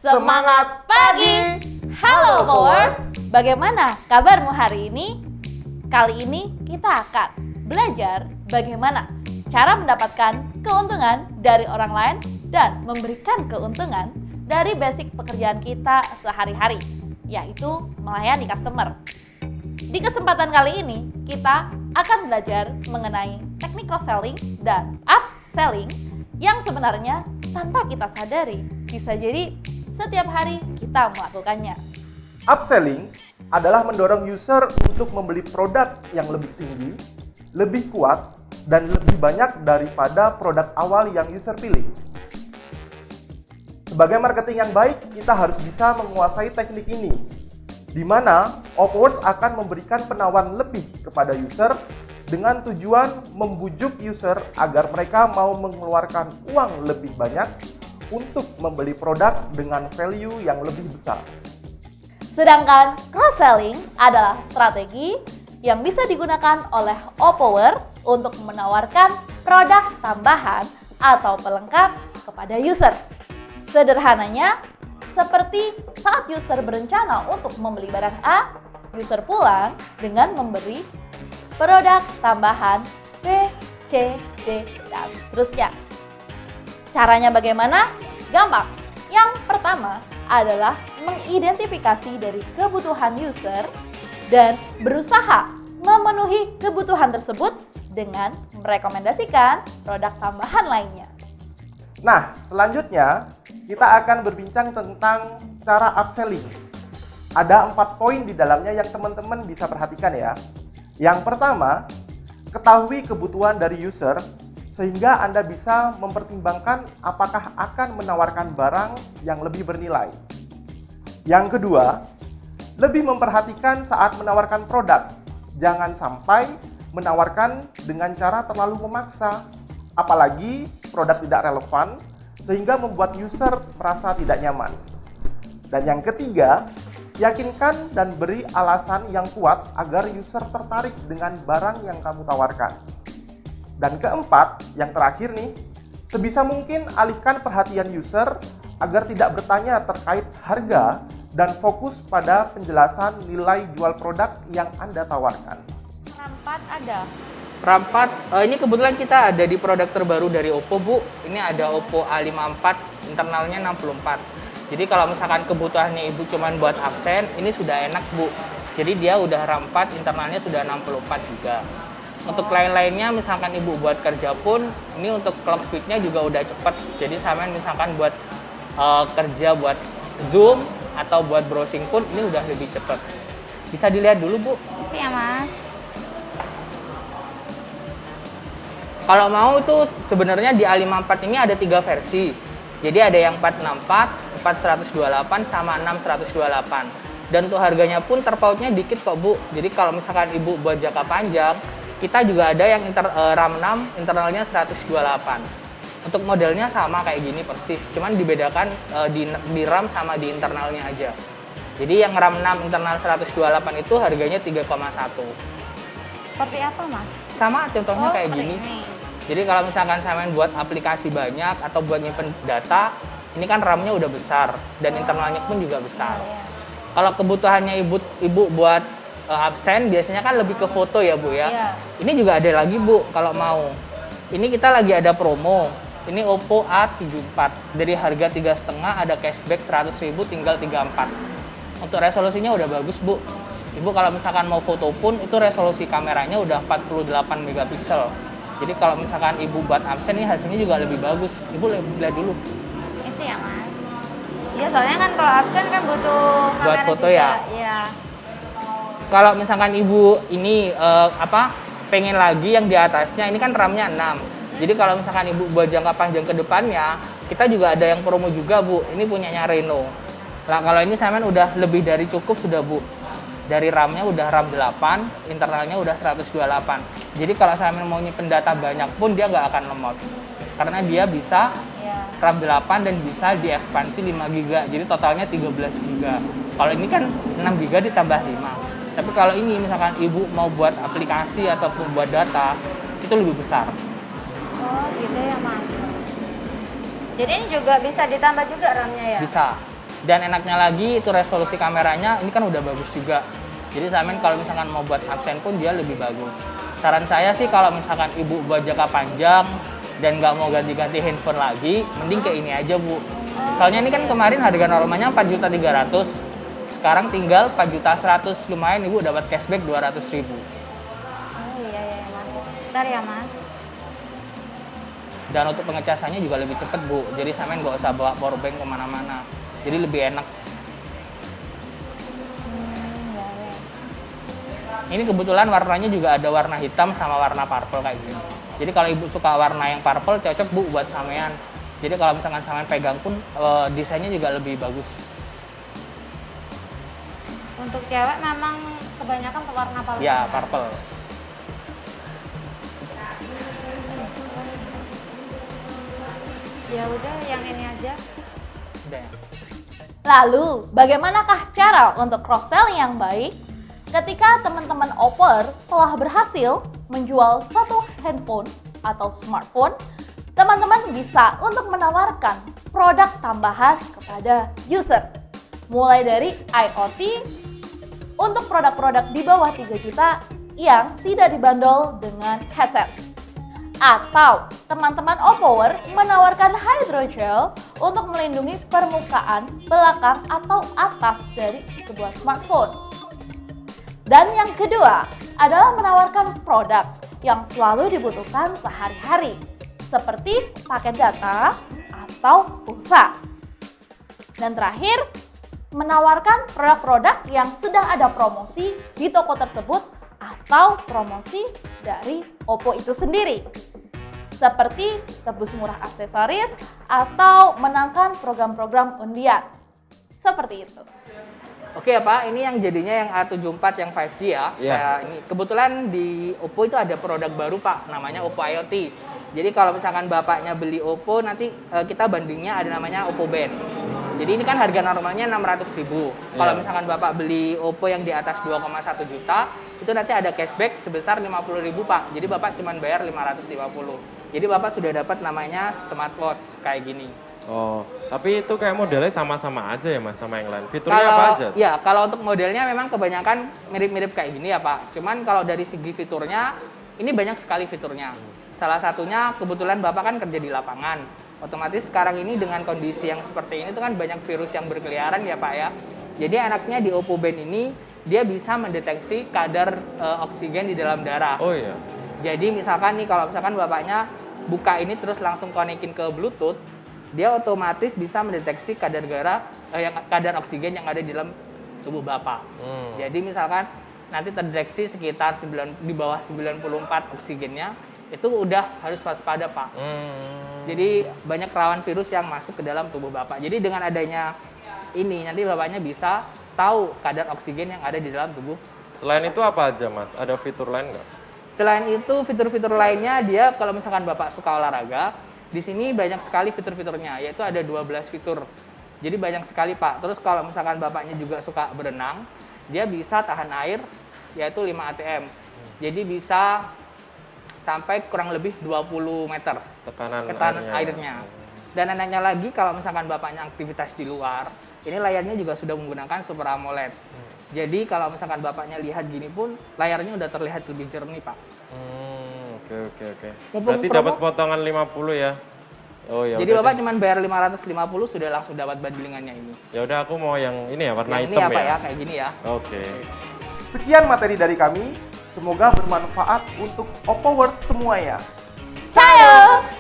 Semangat pagi! Halo Powers! Bagaimana kabarmu hari ini? Kali ini kita akan belajar bagaimana cara mendapatkan keuntungan dari orang lain dan memberikan keuntungan dari basic pekerjaan kita sehari-hari, yaitu melayani customer. Di kesempatan kali ini, kita akan belajar mengenai teknik cross-selling dan upselling yang sebenarnya tanpa kita sadari bisa jadi setiap hari kita melakukannya. Upselling adalah mendorong user untuk membeli produk yang lebih tinggi, lebih kuat, dan lebih banyak daripada produk awal yang user pilih. Sebagai marketing yang baik, kita harus bisa menguasai teknik ini, di mana Opworks akan memberikan penawaran lebih kepada user dengan tujuan membujuk user agar mereka mau mengeluarkan uang lebih banyak untuk membeli produk dengan value yang lebih besar. Sedangkan cross-selling adalah strategi yang bisa digunakan oleh Opworks untuk menawarkan produk tambahan atau pelengkap kepada user. Sederhananya, seperti saat user berencana untuk membeli barang A, user pulang dengan memberi produk tambahan B, C, D, dan seterusnya. Caranya bagaimana? Gampang. Yang pertama adalah mengidentifikasi dari kebutuhan user dan berusaha memenuhi kebutuhan tersebut dengan merekomendasikan produk tambahan lainnya. Nah, selanjutnya kita akan berbincang tentang cara upselling. Ada 4 poin di dalamnya yang teman-teman bisa perhatikan ya. Yang pertama, ketahui kebutuhan dari user sehingga Anda bisa mempertimbangkan apakah akan menawarkan barang yang lebih bernilai. Yang kedua, lebih memperhatikan saat menawarkan produk. Jangan sampai menawarkan dengan cara terlalu memaksa, apalagi produk tidak relevan sehingga membuat user merasa tidak nyaman. Dan yang ketiga, yakinkan dan beri alasan yang kuat agar user tertarik dengan barang yang kamu tawarkan. Dan keempat, yang terakhir nih, sebisa mungkin alihkan perhatian user agar tidak bertanya terkait harga dan fokus pada penjelasan nilai jual produk yang Anda tawarkan. Rampat ada. Rampat, ini kebetulan kita ada di produk terbaru dari Oppo, Bu. Ini ada Oppo A54, internalnya 64. Jadi kalau misalkan kebutuhannya Ibu cuma buat aksen, ini sudah enak, Bu. Jadi dia udah RAM4, internalnya sudah 64 juga. Untuk lain-lainnya, misalkan Ibu buat kerja pun, ini untuk clock speed-nya juga udah cepet. Jadi sama misalkan buat kerja, buat Zoom, atau buat browsing pun, ini udah lebih cepet. Bisa dilihat dulu, Bu. Makasih ya, Mas. Kalau mau tuh sebenarnya di A54 ini ada 3 versi. Jadi ada yang 464, 4128, sama 6128. Dan untuk harganya pun terpautnya dikit kok, Bu. Jadi kalau misalkan Ibu buat jangka panjang, kita juga ada yang RAM 6, internalnya 128. Untuk modelnya sama kayak gini persis, cuman dibedakan di RAM sama di internalnya aja. Jadi yang RAM 6 internal 128 itu harganya 3,1. Seperti apa, Mas? Sama contohnya kayak seperti gini. ini. Jadi kalau misalkan saya buat aplikasi banyak atau buat nyimpen data, ini kan RAM-nya udah besar dan internalnya pun juga besar. Iya. Kalau kebutuhannya ibu buat absen, biasanya kan lebih ke foto ya, Bu ya. Iya. Ini juga ada lagi, Bu, kalau mau. Ini kita lagi ada promo. Ini Oppo A74. Dari harga 3,5 ada cashback 100.000 tinggal 34. Untuk resolusinya udah bagus, Bu. Ibu kalau misalkan mau foto pun itu resolusi kameranya udah 48 megapiksel. Jadi kalau misalkan Ibu buat absen nih hasilnya juga lebih bagus. Ibu lihat dulu. Ini sih ya, Mas. Iya, soalnya kan kalau absen kan butuh kamera Buat foto juga. ya? Iya. Kalau misalkan Ibu ini pengen lagi yang di atasnya, ini kan RAM-nya 6. Jadi kalau misalkan Ibu buat jangka panjang ke depannya, kita juga ada yang promo juga, Bu. Ini punyanya Reno. Nah, kalau ini saya udah lebih dari cukup sudah, Bu. Dari RAM-nya udah RAM 8, internalnya udah 128. Jadi kalau saya mau nyimpen data banyak pun dia nggak akan lemot. Karena dia bisa Iya. RAM 8 dan bisa diekspansi 5 GB. Jadi totalnya 13 GB. Kalau ini kan 6 GB ditambah 5. Tapi kalau ini misalkan Ibu mau buat aplikasi ataupun buat data, itu lebih besar. Oh, gitu ya, Mas. Jadi ini juga bisa ditambah juga RAM-nya ya? Bisa. Dan enaknya lagi itu resolusi kameranya ini kan udah bagus juga. Jadi Samen kalau misalkan mau buat absen pun dia lebih bagus. Saran saya sih kalau misalkan ibu buat jangka panjang dan nggak mau ganti-ganti handphone lagi, mending kayak ini aja Bu. Soalnya ini kan kemarin harga normalnya 4.300.000, sekarang tinggal 4.100.000, lumayan ibu dapat cashback 200.000. Oh iya Mas. Bentar ya Mas. Dan untuk pengecasannya juga lebih cepet Bu, jadi Samen nggak usah bawa powerbank kemana-mana, jadi lebih enak. Ini kebetulan warnanya juga ada warna hitam sama warna purple kayak gini. Jadi kalau ibu suka warna yang purple cocok Bu buat Samean. Jadi kalau misalkan Samean pegang pun desainnya juga lebih bagus. Untuk cewek memang kebanyakan warna purple. Ya, purple. Ya udah yang ini aja. Udah ya. Lalu, bagaimanakah cara untuk cross-selling yang baik ketika teman-teman Opper telah berhasil menjual satu handphone atau smartphone? Teman-teman bisa untuk menawarkan produk tambahan kepada user. Mulai dari IoT untuk produk-produk di bawah 3 juta yang tidak dibanderol dengan headset. Atau teman-teman Opower menawarkan hydrogel untuk melindungi permukaan belakang atau atas dari sebuah smartphone. Dan yang kedua adalah menawarkan produk yang selalu dibutuhkan sehari-hari, seperti paket data atau pulsa. Dan terakhir, menawarkan produk-produk yang sedang ada promosi di toko tersebut atau promosi dari Oppo itu sendiri, seperti tebus murah aksesoris atau menangkan program-program undian. Seperti itu. Oke ya Pak, ini yang jadinya yang A74 yang 5G ya. Saya ini kebetulan di Oppo itu ada produk baru Pak, namanya Oppo IoT. Jadi kalau misalkan Bapaknya beli Oppo, nanti kita bandingnya ada namanya Oppo Band. Jadi ini kan harga normalnya 600.000. Kalau misalkan Bapak beli Oppo yang di atas 2,1 juta, itu nanti ada cashback sebesar 50.000 Pak. Jadi Bapak cuma bayar 550. Jadi Bapak sudah dapat namanya smartwatch kayak gini. Oh, tapi itu kayak modelnya sama-sama aja ya Mas sama yang lain. Fiturnya apa aja? Ya, kalau untuk modelnya memang kebanyakan mirip-mirip kayak gini ya Pak. Cuman kalau dari segi fiturnya, ini banyak sekali fiturnya. Salah satunya kebetulan Bapak kan kerja di lapangan. Otomatis sekarang ini dengan kondisi yang seperti ini itu kan banyak virus yang berkeliaran ya Pak ya. Jadi enaknya di Oppo Band ini dia bisa mendeteksi kadar oksigen di dalam darah. Oh iya. Jadi misalkan nih kalau misalkan Bapaknya buka ini terus langsung konekin ke Bluetooth, dia otomatis bisa mendeteksi kadar oksigen yang ada di dalam tubuh Bapak. Jadi misalkan nanti terdeteksi sekitar di bawah 94 oksigennya, itu udah harus waspada Pak. Jadi banyak rawan virus yang masuk ke dalam tubuh Bapak. Jadi dengan adanya ini nanti Bapaknya bisa tahu kadar oksigen yang ada di dalam tubuh. Selain itu apa aja Mas? Ada fitur lain nggak? Selain itu fitur-fitur lainnya dia kalau misalkan Bapak suka olahraga, di sini banyak sekali fitur-fiturnya, yaitu ada 12 fitur. Jadi banyak sekali Pak. Terus kalau misalkan Bapaknya juga suka berenang, dia bisa tahan air, yaitu 5 ATM. Jadi bisa sampai kurang lebih 20 meter Tekanan airnya. Dan enaknya lagi kalau misalkan Bapaknya aktivitas di luar, ini layarnya juga sudah menggunakan Super AMOLED. Jadi kalau misalkan Bapaknya lihat gini pun, layarnya udah terlihat lebih jernih Pak. Oke. Mumpung Berarti promo- dapat potongan 50 ya? Oh ya. Jadi udah Bapak deh. cuma bayar 550 sudah langsung dapat bundlingannya ini. Ya udah aku mau yang ini ya warna Yang ini hitam ya Pak ya. ya, kayak gini ya. Oke. Sekian materi dari kami. Semoga bermanfaat untuk Oppo World semuanya. Ciao!